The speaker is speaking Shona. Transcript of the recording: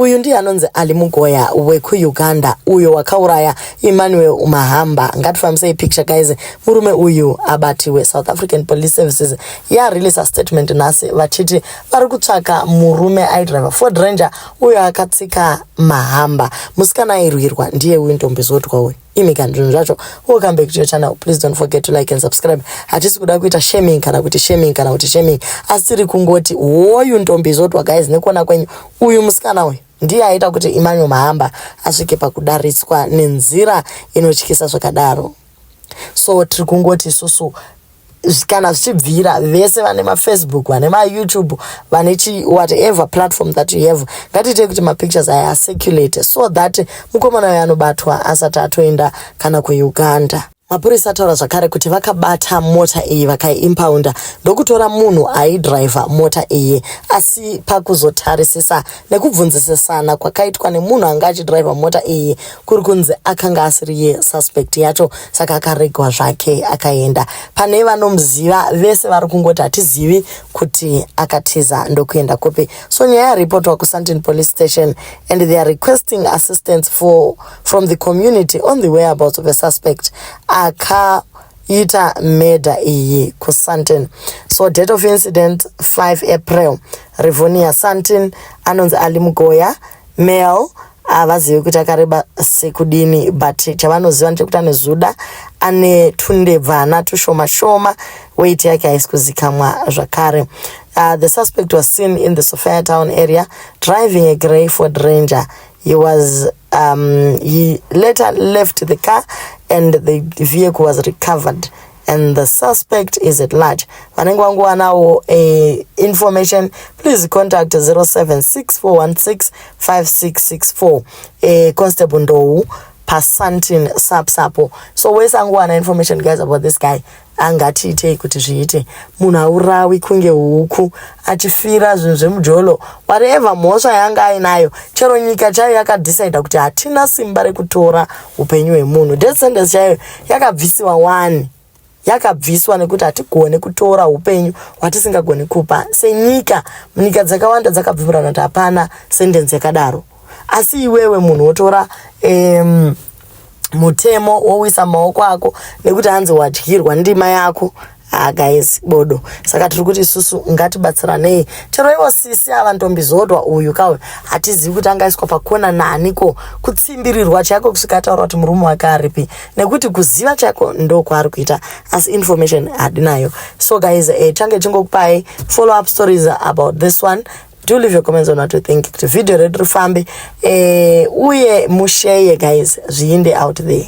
Uyu ndiye anonzi Ali Mugoya weku-Uganda, uyo wakauraya Emmanuel Mahamba. Ngatifambise picture guys. Murume uyu abatiwe. South African Police Services release a statement nasi vachiti vari kutsvaka murume aidriver Ford Ranger uyo akatsika Mahamba. Musikana airwirwa ndiye uyu ndombi zotwa uyu. Imikandunhu zvacho. Welcome back to your channel. Please don't forget to like and subscribe. Hatisi kuda kuita shaming kana kuti shaming. Asiri kungoti uyu ndombi zotwa guys nekuona kwenyu uyu musikana uyu ndiye aita kuti Emmanuel Mahamba asvike pakudaritswa nenzira inotyisa zvakadaro. So tiri kungoti isusu kana zvichibvira vese vane Facebook, vane YouTube, vane whatever platform that you have, ngatite kuti pictures aya circulate so that mukomana uyu anobatwa asati atoenda kana kuUganda. Mapurisa ataura zvakare kuti vakabata mota iyi vakaiimpounda ndokutora munhu aidriver mota iyi, asi pakuzotarisisa nekubvunzisisana kwakaitwa nemunhu anga achidriver mota iyi kuri kunzi akanga asiri suspect yacho, saka akaregwa zvake akaenda. Pane vanomuziva vese vari kungoti hatizivi kuti akatiza ndokuenda kupi. So nyaya yaripotwa kuSandton Police Station and they are requesting assistance from the community on the whereabouts of a suspect akaita murder iyi kuSandton. So date of incident 5 April. Rivonia Sandton, anonzi Ali Mugoya, male, avazivi kuti akareba sekudini, but chavanoziva ndechekuti ane zuda, ane tundebvana tushoma, weight yake haisi kuzikamwa zvakare. The suspect was seen in the Sophia Town area driving a grey Ford Ranger. He later left the car and the vehicle was recovered and the suspect is at large. Vanenge vangowana information, please contact 0764165664. Constable Ndou paSandton Sapsapo. So wesangowana information guys about this guy, angatiite kuti zviite. Munhu aurawi kunge huku achifira zvinhu zvemujolo, whatever mhosva yanga ainayo, chero nyika chayo yakadecide kuti hatina simba rekutora upenyu hwemunhu. Death sentence chayo yakabvisiwa 1. Yakabviswa nekuti hatigone kutora upenyu hwatisingagoni kupa. Senyika, nyika dzakawanda dzakabvumirana kuti hapana sentence yakadaro. Asi iwewe munhu wotora mutemo wowisa maoko ako nekuti hanzi wadyirwa ndima yako. Guys, bodo. Saka tiri kuti isusu ngatibatsiranei. Chero iwo sisi ava ndombi zodwa uyu kawe hatizivi kuti angaiswa pakona naniko kutsimbirirwa chako kusvika ataura kuti murume wake aripi, nekuti kuziva chako ndoko ari kuita asi information hadinayo. So guys, change chingokupai follow up stories about this one. Do leave your comments on what you think. Video ready rifambe uye mushare guys, zviinde out there.